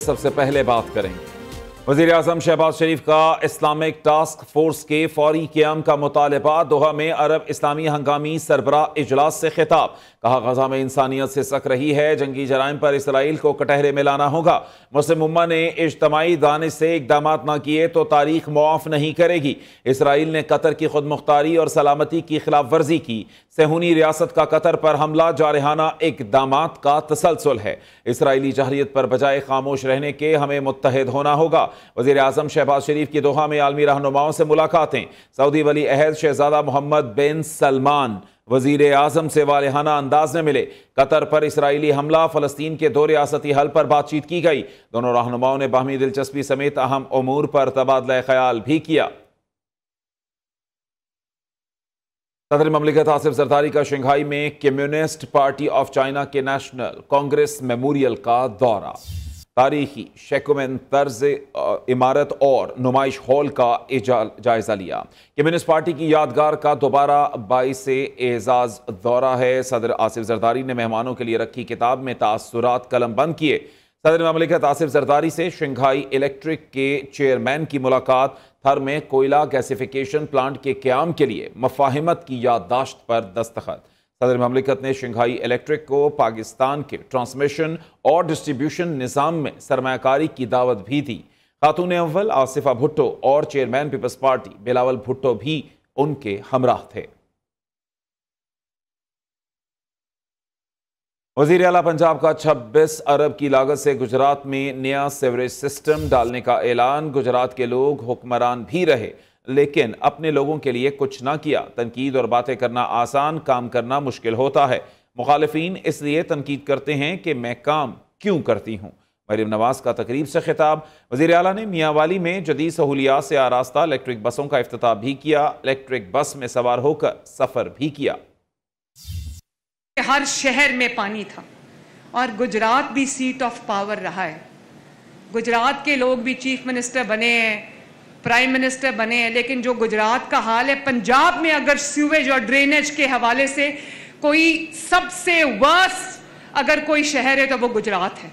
सबसे पहले बात करेंगे वज़ीर-ए-आज़म शहबाज शरीफ का इस्लामिक टास्क फोर्स के फौरी क़याम का मुतालबा। दोहा में अरब इस्लामी हंगामी सरबराह इजलास से खिताब। कहा गजा में इंसानियत से सक रही है, जंगी जराइम पर इसराइल को कटहरे में लाना होगा। मुस्लिम उम्मा ने इज्तमाई दानिश से इकदाम न किए तो तारीख मुआफ नहीं करेगी। इसराइल ने कतर की खुद मुख्तारी और सलामती की खिलाफ वर्जी की। सेहूनी रियासत का कतर पर हमला जारहाना इकदामात का तसलसल है। इसराइली जहरियत पर बजाय खामोश रहने के हमें मुत्तहिद होना होगा। वज़ीर-ए-आज़म शहबाज शरीफ की दोहा में आलमी रहनुमाओं से मुलाकातें। सऊदी वली अहद शहजादा मोहम्मद बिन सलमान वज़ीर-ए-आज़म से वालिहाना अंदाज में मिले। कतर पर इसराइली हमला, फ़लस्तीन के 2 रियासती हल पर बातचीत की गई। दोनों रहनुमाओं ने बाहमी दिलचस्पी समेत अहम उमूर पर तबादला ख्याल भी किया। सदर ममलिकत आसिफ जरदारी का शंघाई में कम्युनिस्ट पार्टी ऑफ चाइना के नेशनल कांग्रेस मेमोरियल का दौरा। तारीखी शेकुमेन तर्ज इमारत और नुमाइश हॉल का जायजा लिया। कम्युनिस्ट पार्टी की यादगार का दोबारा 22 एजाज दौरा है। सदर आसिफ जरदारी ने मेहमानों के लिए रखी किताब में तासुरात कलम बंद किए। सदर ममलिकत आसिफ जरदारी से शंघाई इलेक्ट्रिक के चेयरमैन की मुलाकात। थर में कोयला गैसिफिकेशन प्लांट के क़याम के लिए मफाहिमत की याददाश्त पर दस्तखत। सदर ममलिकत ने शंघाई इलेक्ट्रिक को पाकिस्तान के ट्रांसमिशन और डिस्ट्रीब्यूशन निज़ाम में सरमायाकारी की दावत भी दी। खातून अव्वल आसिफा भुट्टो और चेयरमैन पीपल्स पार्टी बिलावल भुट्टो भी उनके हमराह थे। वज़ीर आला पंजाब का 26 अरब की लागत से गुजरात में नया सीवरेज सिस्टम डालने का ऐलान। गुजरात के लोग हुक्मरान भी रहे लेकिन अपने लोगों के लिए कुछ ना किया। तनकीद और बातें करना आसान, काम करना मुश्किल होता है। मुखालिफिन इसलिए तनकीद करते हैं कि मैं काम क्यों करती हूँ। मरीम नवाज का तकरीब से खिताब। वज़ीर आला ने मियांवाली में जदीद सहूलियात से आरास्ता इलेक्ट्रिक बसों का इफ्तिताह भी किया। इलेक्ट्रिक बस में सवार होकर सफ़र भी किया। हर शहर में पानी था और गुजरात भी सीट ऑफ पावर रहा है। गुजरात के लोग भी चीफ मिनिस्टर बने हैं, प्राइम मिनिस्टर बने हैं, लेकिन जो गुजरात का हाल है, पंजाब में अगर सीवेज और ड्रेनेज के हवाले से कोई सबसे वर्स्ट अगर कोई शहर है तो वो गुजरात है।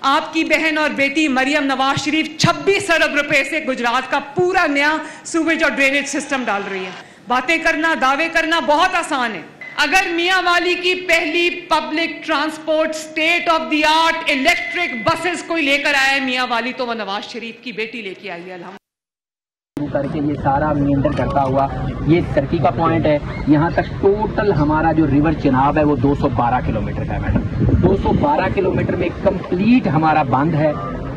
आपकी बहन और बेटी मरियम नवाज शरीफ 26 अरब रुपए से गुजरात का पूरा नया सीवेज और ड्रेनेज सिस्टम डाल रही है। बातें करना, दावे करना बहुत आसान है। अगर मियांवाली की पहली public transport state of the art electric buses कोई लेकर आया है मियांवाली, तो वो नवाज शरीफ की बेटी लेके आई है। करके ये सारा मेंटेन करता हुआ ये सर्की का पॉइंट है। यहाँ तक टोटल हमारा जो रिवर चिनाब है वो 212 किलोमीटर का है मैडम। 212 किलोमीटर में कंप्लीट हमारा बंद है।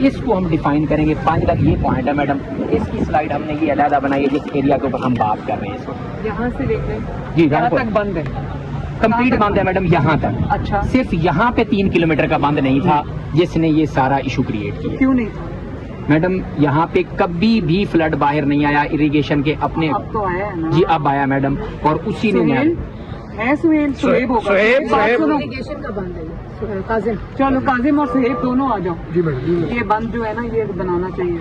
इसको हम डिफाइन करेंगे। 5 तक ये पॉइंट है मैडम। इसकी स्लाइड हमने ये अलहदा बनाई है जिस एरिया के ऊपर हम बात कर रहे हैं। इसको यहाँ से देख रहे हैं जी, यहाँ तक बंद है, कंप्लीट बंद है मैडम यहाँ तक। अच्छा, सिर्फ यहाँ पे 3 किलोमीटर का बंद नहीं था जिसने ये सारा इशू क्रिएट किया। क्यों नहीं था मैडम? यहाँ पे कभी भी फ्लड बाहर नहीं आया इरिगेशन के अपने। अब तो आया है ना जी, अब आया मैडम। और उसी ने सुहेब होगा। इरिगेशन का बंद है काजिम। चलो काजिम और सुहेब दोनों आ जाओ। जी मैडम, ये बंद जो है ना ये बनाना चाहिए।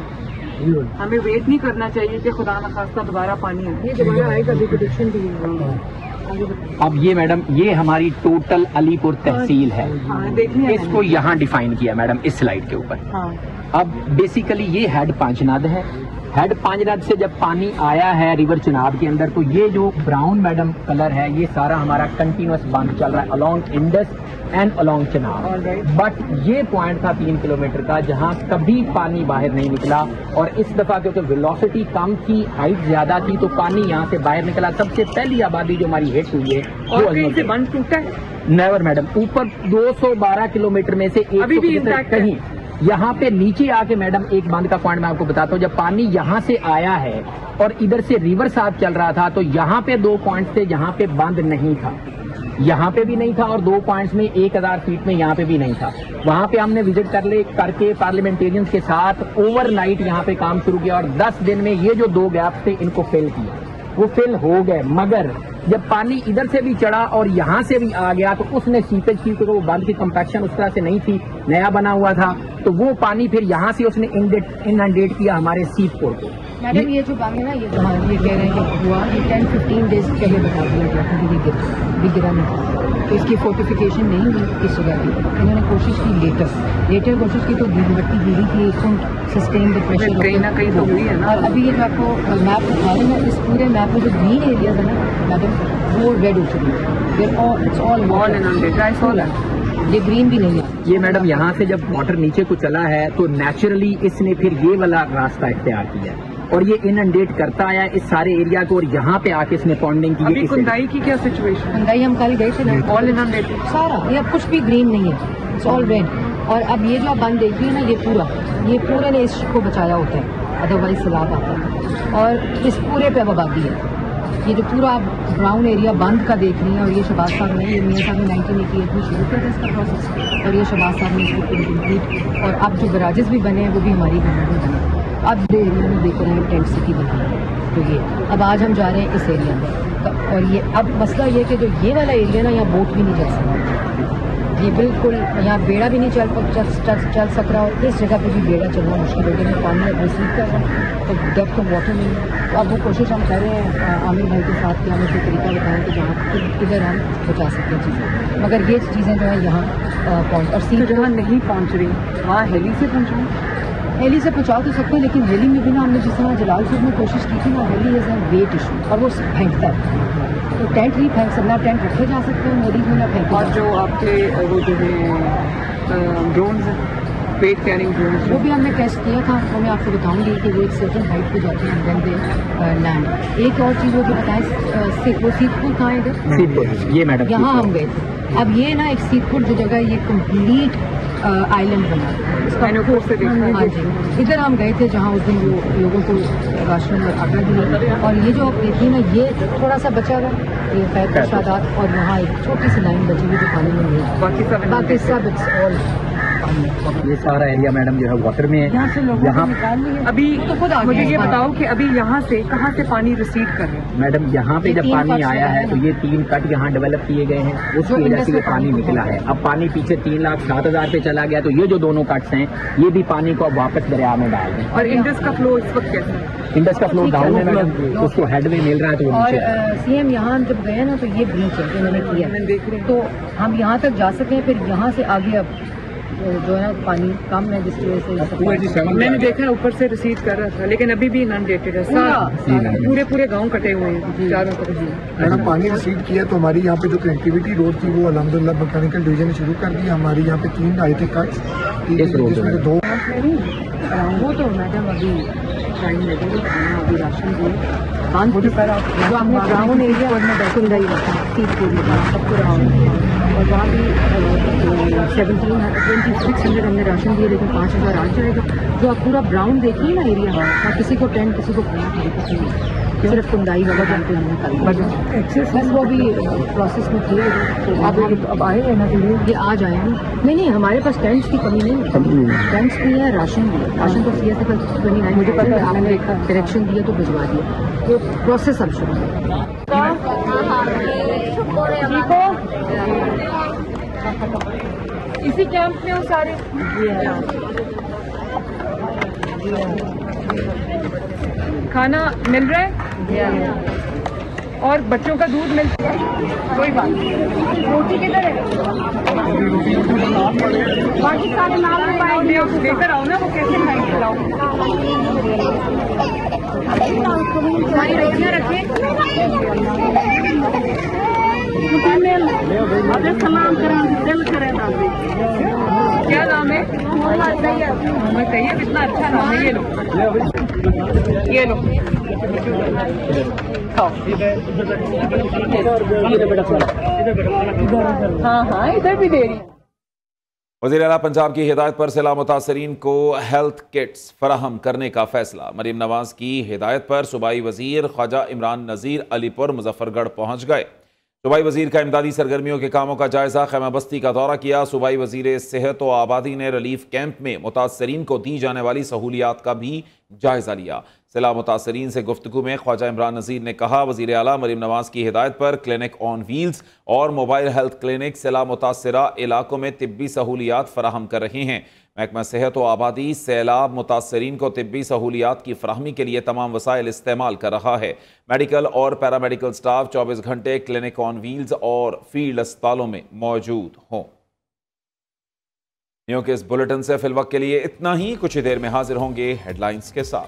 हमें वेट नहीं करना चाहिए कि खुदा न खास्ता दोबारा पानी है। ये दोबारा आएगा भी प्रोटेक्शन भी। अब ये मैडम ये हमारी टोटल अलीपुर तहसील है। देखिए इसको यहाँ डिफाइन किया मैडम इस स्लाइड के ऊपर। अब बेसिकली ये हेड पांचनाद है। हेड पांचनाद से जब पानी आया है रिवर चिनाब के अंदर, तो ये जो ब्राउन मैडम कलर है ये सारा हमारा कंटिन्यूअस बंद चल रहा है along Indus and along Chenab. But ये पॉइंट था 3 किलोमीटर का जहां कभी पानी बाहर नहीं निकला। और इस दफा क्योंकि वेलोसिटी कम थी, हाइट ज्यादा थी, तो पानी यहाँ से बाहर निकला। सबसे पहली आबादी जो हमारी हिट हुई है वो बंद टूटा है। Never madam. ऊपर 212 किलोमीटर में से अभी भी कहीं यहाँ पे नीचे आके मैडम एक बंद का पॉइंट मैं आपको बताता हूँ। जब पानी यहाँ से आया है और इधर से रिवर साथ चल रहा था, तो यहाँ पे 2 पॉइंट्स थे जहाँ पे बंद नहीं था। यहाँ पे भी नहीं था और 2 पॉइंट्स में 1000 फीट में यहाँ पे भी नहीं था। वहां पे हमने विजिट करके पार्लियामेंटेरियंस के साथ ओवरनाइट यहाँ पे काम शुरू किया और 10 दिन में ये जो 2 गैप थे इनको फिल किया। वो फिल हो गए, मगर जब पानी इधर से भी चढ़ा और यहाँ से भी आ गया तो उसने सीपेज की, तो वो बंद की कंपैक्शन उस तरह से नहीं थी, नया बना हुआ था, तो वो पानी फिर यहाँ से उसने इनडेट किया हमारे सीपकोट को। मैडम ये जो बात है ना, ये कह रहे हैं कि हुआ ये 10-15 डेज पहले बता दिया गया था कि गिरा नहीं था, तो इसकी फोर्टिफिकेशन नहीं हुई इस जगह की। इन्होंने कोशिश की लेटर कोशिश की तो भट्टी गिरी थी, सस्टेन द प्रेशर कहीं ना कहीं तो हुई है ना। और अभी ये जो आपको मैप दिखा रहे हैं, इस पूरे मैप में जो ग्रीन एरियाज है ना मैडम, वो रेड हो चुकी है, इट्स ऑल ये ग्रीन भी नहीं है। ये मैडम यहाँ से जब वाटर नीचे को चला है तो नेचुरली इसने फिर ये वाला रास्ता इख्तियार किया और ये इनंडेट करता आया इस सारे एरिया को, और यहाँ पे आके इसने पॉन्डिंग की। अभी कुंदाई की क्या सिचुएशन? कुंदाई हम कल गए थे ना, ऑल इनंडेटेड सारा, ये अब कुछ भी ग्रीन नहीं है, इट्स ऑल रेड। और अब ये जो आप बंद देख रही है ना, ये पूरे ने इसको बचाया होता है, अदरवाइज सैलाब आता है। और इस पूरे पे अब आबादी है। ये जो पूरा आप ब्राउन एरिया बंद का देख रही हैं, और ये शहबाज साहब ने, ये मियां साहब ने 1988 में शुरू किया था इसका प्रोसेस, और ये शहबाज साहब ने इसको कंप्लीट। और अब जो गराजेस भी बने हैं वो भी हमारी गवर्नमेंट में बने। अब एरिया में देख रहे हैं टेंट सिटी बनी है, तो ये अब आज हम जा रहे हैं इस एरिया में। और ये अब मसला ये कि जो ये वाला एरिया ना, यहाँ बोट भी नहीं चल सकता, ये बिल्कुल यहाँ बेड़ा भी नहीं चल सक रहा, और इस जगह पे भी बेड़ा चलना मुश्किल हो गया, पानी अब रिसीव कर रहा है तो डेप्थ ऑफ वाटर नहीं है। तो अब वो कोशिश हम कर रहे हैं आमिर भाई के साथ कि हमें कोई तरीका बताएं कि जहाँ किधर हम बचा सकते हैं चीज़ें, मगर ये चीज़ें जो है यहाँ पहुँच, और सीट जहाँ नहीं पहुँच रही वहाँ हेली से पहुँचाएँ, हेली से पहुँचा तो सकते हैं, लेकिन हेली में भी ना हमने जिस तरह जलालपुर में कोशिश की थी ना, Haley is an wet issue और वो फेंकता है, तो टेंट नहीं फेंक सकता, टेंट रखे जा सकते हैं मोदी में ना फेंक। और जो आपके वो जो है ड्रोन्स वेट कैरिंग ड्रोन्स, वो भी हमने टेस्ट किया था, तो मैं आपको बताऊंगी कि वो एक सर्टन हाइट पे जाते हैं व्हेन दे लैंड। एक और चीज़ वो जो बताएं, वो सीतपुर कहाँ है इधर? ये मैडम यहाँ हम गए थे। अब ये ना एक सीतपुर जो जगह, ये कंप्लीट आइलैंड बना, हाँ जी, इधर हम गए थे जहाँ उस दिन वो लोगों को राशन और आटा दिया। और ये जो आप देखिए ना, ये थोड़ा सा बचा हुआ, ये खैर का सादात, और वहाँ एक छोटी सी लाइन बची हुई जो पानी में नहीं है, बाकी सब इट्स ऑल। ये सारा एरिया मैडम जो है वाटर में है। यहाँ से लोगों अभी तो खुद मुझे ये बताओ कि अभी यहाँ से कहाँ से पानी रिसीव कर रहे हैं? मैडम यहाँ पे जब पानी आया है तो ये 3 कट यहाँ डेवलप किए गए हैं, उसकी वजह से ये पानी निकला है। अब पानी पीछे 3,07,000 पे चला गया, तो ये जो दोनों कट्स हैं ये भी पानी को अब वापस दरिया में डाल दें। और इंडस का फ्लो इस वक्त कैसा है? इंडस का फ्लो डाउन है मैडम, उसको हेड में मिल रहा है तो वो नीचे। और सीएम यहाँ जब गए ना, तो ये ब्रीच है जो मैंने किया, तो हम यहाँ तक जा सके, फिर यहाँ से आगे अब जो है ना पानी कम है, जिसकी वजह से मैंने देखा है ऊपर से रिसीव कर रहा था, लेकिन अभी भी इनंडेटेड है, पूरे गांव कटे हुए हैं चारों तरफ। मैडम पानी रिसीव किया तो हमारी यहाँ पे जो कनेक्टिविटी रोड थी वो अल्हम्दुलिल्लाह मैकेनिकल डिवीजन ने शुरू कर दी। हमारी यहाँ पे 3 आए थे कट्स, जिसमें से 2 वो तो मैडम अभी टाइम लगेगा, अभी राशन दिए जो हमने ग्राउंड एरिया सबको राशन, और वहाँ भी 2600 हमने राशन दिए, लेकिन 5000 आज जाएगा। जो आप पूरा ब्राउन देखिए ना एरिया, वहाँ किसी को टेंट, किसी को सिर्फ कुंदाई वाला जानते हमने बस वो भी प्रोसेस में थे। तो अब आए हैं ना, तो ये आज आए हैं। नहीं, हमारे पास टेंट्स की कमी नहीं है, टेंट्स भी है, राशन भी है। राशन तो CS कल 29 मुझे पता, आपने डायरेक्शन दिया तो भिजवा दिया, तो प्रोसेस अब शुरू है। इसी कैंप में हो सारे? खाना मिल रहा है और बच्चों का दूध मिलता है, कोई बात नहीं। रोटी किधर है? बाकी सारे नाम में पाएंगे, लेकर आओ ना, वो कैसे खाएंगे, खिलाओ। सारी रोटियाँ रखें, सलाम क्या नाम है? मोहम्मद तैयब। इतना अच्छा नाम है, ये लो हाँ इधर भी दे रही। वज़ीर आला पंजाब की हिदायत पर सैलाब मुतासरीन को हेल्थ किट्स फराहम करने का फैसला। मरीम नवाज की हिदायत पर सूबाई वज़ीर ख्वाजा इमरान नज़ीर अलीपुर मुजफ्फरगढ़ पहुँच गए। सूबाई वज़ीर का इमदादी सरगर्मियों के कामों का जायज़ा, खैमा बस्ती का दौरा किया। सूबाई वज़ीर सेहत व आबादी ने रिलीफ कैंप में मुतासरीन को दी जाने वाली सहूलियात का भी जायज़ा लिया। सैलाब मुतासरीन से गुफ्तगू में ख्वाजा इमरान नज़ीर ने कहा, वज़ीर आला मरीम नवाज की हिदायत पर क्लिनिक ऑन व्हील्स और मोबाइल हेल्थ क्लिनिक सैलाब मुतासरा इलाकों में तिब्बी सहूलियात फराहम कर रहे हैं। महकमा सेहत व आबादी सैलाब मुतासरीन को तिब्बी सहूलियात की फराहमी के लिए तमाम वसाइल इस्तेमाल कर रहा है। मेडिकल और पैरामेडिकल स्टाफ 24 घंटे क्लिनिक ऑन व्हील्स और फील्ड अस्पतालों में मौजूद हों। न्यूज़ के इस बुलेटिन से फिलवक्त के लिए इतना ही। कुछ ही देर में हाजिर होंगे हेडलाइंस के साथ।